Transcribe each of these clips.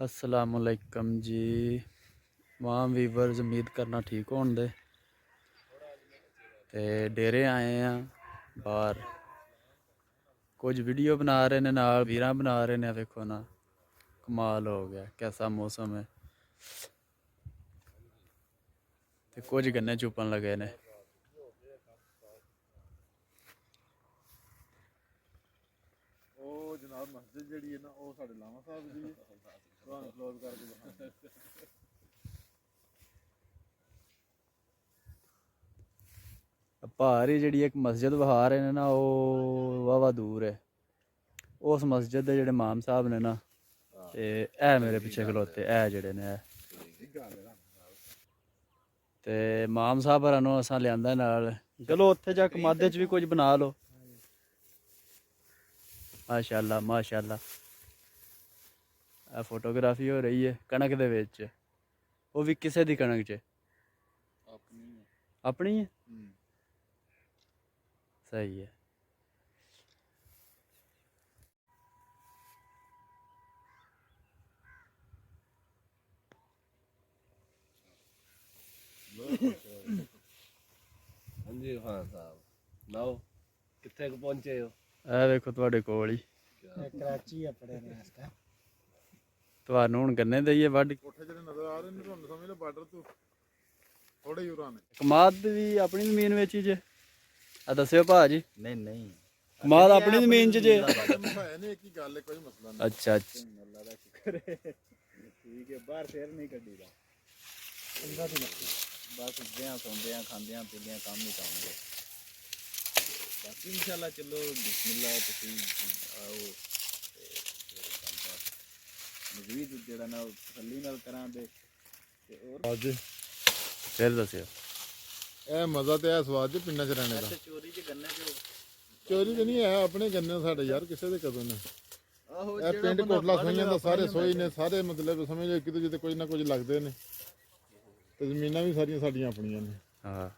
अस्सलामुअलैकुम जी तमाम वीवर्स, उम्मीद करना ठीक होन दे। ते डेरे आए हैं बाहर, कुछ वीडियो बना रहे ने, नाल वीरां बना रहे ने। देखो ना, कमाल हो गया, कैसा मौसम है। ते कुछ गन्ने चुपन लगे ने। जनाब मस्जिद जी है ना, वो साढ़े लामा साहब जी क्लोज करके भारी जी एक मस्जिद बहा रहे ने ना, वो वाहवा दूर है। उस मस्जिद के जेडे इमाम साहब ने ना, ते ऐ मेरे पिछे खलोते, ऐ जेडे ने ते इमाम साहब हरां नूं असां लियांदा नाल। चलो उत्थे जा कमादे च भी कुछ बना लो। माशाअल्लाह माशाअल्लाह, फोटोग्राफी हो रही है कणक दे विच। वो भी किसे दी कणक च? अपनी है। सही है। ਹਾਂਜੀ ਖਾਨ ਸਾਹਿਬ ਲਾਓ ਕਿੱਥੇ ਕੁ ਪਹੁੰਚੇ ਹੋ? ਇਹ ਵੇਖੋ ਤੁਹਾਡੇ ਕੋਲ ਹੀ कराची अपने रास्ता ਤੁਹਾਨੂੰ ਹੁਣ ਗੰਨੇ ਦਈਏ ਵੱਢ। कोठे ਜਿਹੜੇ ਨਜ਼ਰ ਆ ਰਹੇ ਨੇ ਤੁਹਾਨੂੰ ਸਮਝ ਲਓ ਬਾਰਡਰ ਤੋਂ ਥੋੜੇ ਹੀ ਉਰਾਂ ਨੇ। ਕਮਾਦ ਵੀ ਆਪਣੀ ਜ਼ਮੀਨ ਵਿੱਚ ਹੀ ਜੇ? ਆ ਦੱਸਿਓ ਭਾਜੀ। नहीं नहीं ਕਮਾਦ ਆਪਣੀ ਜ਼ਮੀਨ 'ਚ ਜੇ? ਹੈ ਨੇ ਇੱਕ ਹੀ ਗੱਲ ਹੈ, ਕੋਈ ਮਸਲਾ ਨਹੀਂ। ਅੱਛਾ ਅੱਛਾ, अल्लाह का शुक्र है ठीक है बाहर शेर नहीं कड्डी दा अंदर ही बस उठदे सोंदे खांदे पींदे काम नहीं करेंगे बाकी इंशाल्लाह चलो बिस्मिल्लाह तुसी आओ मजीद जेड़ा ना तसल्ली नाल करां दे ते और ਅੱਜ ਫਿਰ ਦੱਸਿਓ। ਇਹ ਮਜ਼ਾ ਤੇ ਇਹ ਸਵਾਦ ਜੀ ਪਿੰਡਾਂ 'ਚ ਰਹਿਣੇ ਦਾ। चोरी च गन्ने चो ਚੋਰੀ ਤੇ ਨਹੀਂ ਹੈ, ਆਪਣੇ ਗੰਨੇ ਸਾਡੇ ਯਾਰ, ਕਿਸੇ ਦੇ ਕਦੋਂ ਨੇ। आहो ਇਹ ਪਿੰਡ ਕੋਟਲਾ ਸੋਈਆਂ ਦਾ ਸਾਰੇ ਸੋਈ ਨੇ, ਸਾਰੇ ਮਤਲਬ ਸਮਝ ਲਓ ਇੱਕ ਦੂਜੇ ਤੇ ਕੁਝ ਨਾ ਕੁਝ ਲੱਗਦੇ ਨੇ। ਤੇ ਜ਼ਮੀਨਾਂ ਵੀ ਸਾਰੀਆਂ ਸਾਡੀਆਂ ਆਪਣੀਆਂ ਨੇ। ਹਾਂ,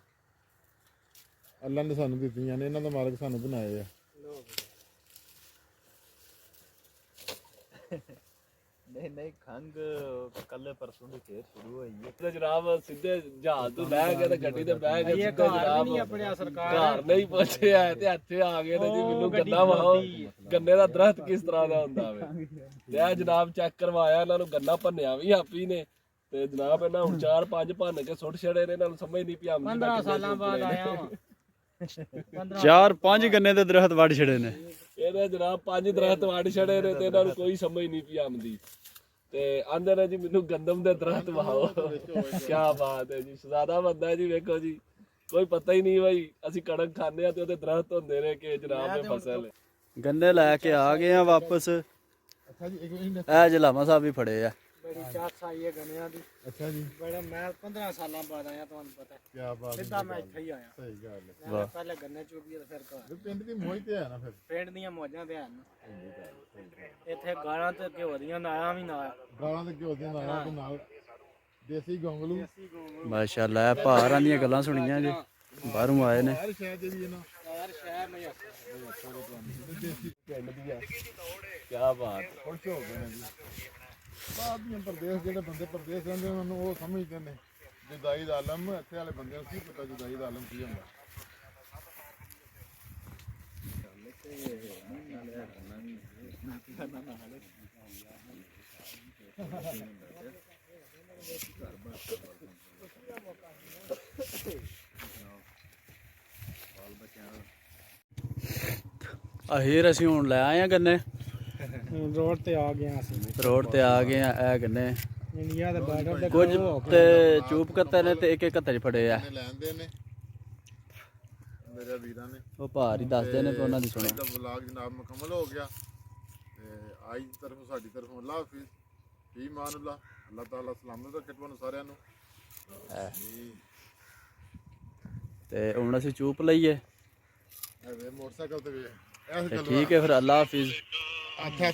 ਅੱਲਾ ਨੇ ਸਾਨੂੰ ਦਿੱਤੀਆਂ ਨੇ, ਇਹਨਾਂ ਦਾ ਮਾਲਕ ਸਾਨੂੰ ਬਣਾਏ ਆ। नहीं नहीं खंग कल परसों की फिर शुरू हुई है ਤੇ ਜਨਾਬ ਸਿੱਧੇ ਜਹਾਜ਼ ਤੋਂ ਲੈ ਕੇ ਤੇ ਗੱਡੀ ਤੇ ਬਹਿ ਕੇ ਸਿੱਧੇ ਜਨਾਬ अपने सरकार ਘਰ ਨਹੀਂ ਪਹੁੰਚੇ ਆ ਤੇ ਇੱਥੇ ਆ ਗਏ ਨੇ ਜੀ। ਮੈਨੂੰ ਗੰਨਾ ਵਾਹੋ, ਗੰਨੇ ਦਾ ਦਰਖਤ ਕਿਸ ਤਰ੍ਹਾਂ ਦਾ ਹੁੰਦਾ ਵੇ। ਤੇ ਇਹ ਜਨਾਬ ਚੈੱਕ ਕਰਵਾਇਆ, ਇਹਨਾਂ ਨੂੰ ਗੰਨਾ ਭੰਨਿਆ ਵੀ ਆਪੀ ਨੇ। ਤੇ ਜਨਾਬ ਇਹਨਾਂ ਹੁਣ 4-5 ਭੰਨ ਕੇ ਸੁੱਟ ਛੜੇ ਨੇ, ਇਹਨਾਂ ਨੂੰ ਸਮਝ ਨਹੀਂ ਪਿਆ। 15 ਸਾਲਾਂ ਬਾਅਦ ਆਇਆ ਵਾਂ 4-5 ਗੰਨੇ ਦੇ ਦਰਖਤ ਵੱਢ ਛੜੇ ਨੇ। ਇਹਦੇ ਜਨਾਬ 5 ਦਰਖਤ ਵੱਢ ਛੜੇ ਨੇ ਤੇ ਇਹਨਾਂ ਨੂੰ ਕੋਈ ਸਮਝ ਨਹੀਂ ਪਈ ਆਉਂਦੀ। ਤੇ ਆਂਦੇ ਨੇ ਜੀ ਮੈਨੂੰ ਗੰਦਮ ਦੇ ਦਰਖਤ ਵਾਹੋ। ਕੀ ਬਾਤ ਹੈ ਜੀ, ਸ਼ਹਜ਼ਾਦਾ ਬੰਦਾ ਜੀ। ਵੇਖੋ ਜੀ, ਕੋਈ ਪਤਾ ਹੀ ਨਹੀਂ ਬਈ ਅਸੀਂ ਕਣਕ ਖਾਂਦੇ ਆ ਤੇ ਉਹਦੇ ਦਰਖਤ ਹੁੰਦੇ ਨੇ ਕਿ ਜਨਾਬ ਇਹ ਫਸਲ। ਗੰਨੇ ਲੈ ਕੇ ਆ ਗਏ ਆ ਵਾਪਸ। ਅੱਛਾ ਜੀ, ਇੱਕ ਮਿੰਟ। ਇਹ ਜਲਾਮਾ ਸਾਹਿਬ ਵੀ ਫੜੇ ਆ। बड़ी चास आई है गन्नियां दी ਅੱਛਾ ਜੀ, बड़ा मैं 15 साल बाद आया ਤੁਹਾਨੂੰ पता है ਕੀ ਬਾਤ ਹੈ। सिद्धा मैं ਇੱਥੇ ਹੀ ਆਇਆ ਸਹੀ ਗੱਲ ਹੈ। ਮੈਂ ਪਹਿਲੇ ਗੰਨੇ ਚੁਗੀ ਤੇ ਫਿਰ ਘਰ ਇਹ ਪਿੰਡ ਦੀ ਮੋਹ ਤੇ ਹੈ ਨਾ ਫਿਰ। ਪਿੰਡ ਦੀਆਂ ਮੌਜਾਂ ਤੇ ਹਨ ਇੱਥੇ ਗਾਲਾਂ ਤੇ ਘਿਓ ਦੀਆਂ ਨਾਲਾਂ ਵੀ ਨਾਲ ਗਾਲਾਂ ਦੇ ਘਿਓ ਦੀਆਂ ਨਾਲਾਂ ਦੇ ਨਾਲ ਦੇਸੀ ਗੋਂਗਲੂ। ਮਾਸ਼ਾਅੱਲਾ, ਇਹ ਭਾਰਾਂ ਦੀਆਂ ਗੱਲਾਂ ਸੁਣੀਆਂ ਜੀ, ਬਾਹਰੋਂ ਆਏ ਨੇ। ਹਰ ਸ਼ਹਿਰ ਦੇ ਵੀ ਇਹਨਾਂ ਯਾਰ ਸ਼ਹਿਰ ਮੈਂ ਪਿੰਡ ਦੀਆਂ ਕੀ ਬਾਤ। ਖੁਸ਼ ਹੋ ਗਏ ਨੇ ਜੀ। ਬਾਹਰ ਦੀਆਂ ਪ੍ਰਦੇਸ਼, ਜਿਹੜੇ ਬੰਦੇ ਪ੍ਰਦੇਸ਼ ਰਹਿੰਦੇ ਉਹਨਾਂ ਨੂੰ ਉਹ ਸਮਝਦੇ ਨੇ ਜੁਦਾਈ ਦਾ ਆਲਮ। ਇੱਥੇ ਵਾਲੇ ਬੰਦਿਆਂ ਨੂੰ ਕੀ ਪਤਾ ਜੁਦਾਈ ਦਾ ਆਲਮ ਕੀ ਹੁੰਦਾ। ਅਖੀਰ ਅਸੀਂ ਹੁਣ ਲੈ ਆਏ ਆ ਗੰਨੇ, ਰੋਡ ਤੇ ਆ ਗਏ ਅਸੀਂ ਰੋਡ ਤੇ ਆ ਗਏ ਆ। ਇਹ ਗੰਨੇ ਇੰਡੀਆ ਦੇ ਬਾਰਡਰ ਦੇ ਕੁਝ ਤੇ ਚੂਪ ਕੱਤੇ ਨੇ ਤੇ ਇੱਕ ਇੱਕ ਹੱਥ 'ਚ ਫੜੇ ਆ। ਲੈਂਦੇ ਨੇ ਮੇਰੇ ਵੀਰਾਂ ਨੇ। ਉਹ ਭਾਰ ਹੀ ਦੱਸਦੇ ਨੇ ਤੇ ਉਹਨਾਂ ਦੀ ਸੁਣੋ। ਦਾ ਵਲੌਗ ਜਨਾਬ ਮੁਕੰਮਲ ਹੋ ਗਿਆ। ਤੇ ਆਈ ਦੀ ਤਰਫੋਂ ਸਾਡੀ ਤਰਫੋਂ ਅੱਲਾਹ ਹਾਫਿਜ਼, ਫੀ ਮਾਨ ਅੱਲਾਹ। ਅੱਲਾਹ ਤਾਲਾ ਸਲਾਮਤ ਰੱਖੇ ਤੁਹਾਨੂੰ ਸਾਰਿਆਂ ਨੂੰ। ਤੇ ਹੁਣ ਅਸੀਂ ਚੂਪ ਲਈਏ ਇਹ ਵੇ ਮੋਟਰਸਾਈਕਲ ਤੇ ਵੀ ਇਸ ਤੇ ਗੱਲ ਠੀਕ ਹੈ ਫਿਰ। ਅੱਲਾ ਹਾਫਿਜ਼। ਅੱਛਾ।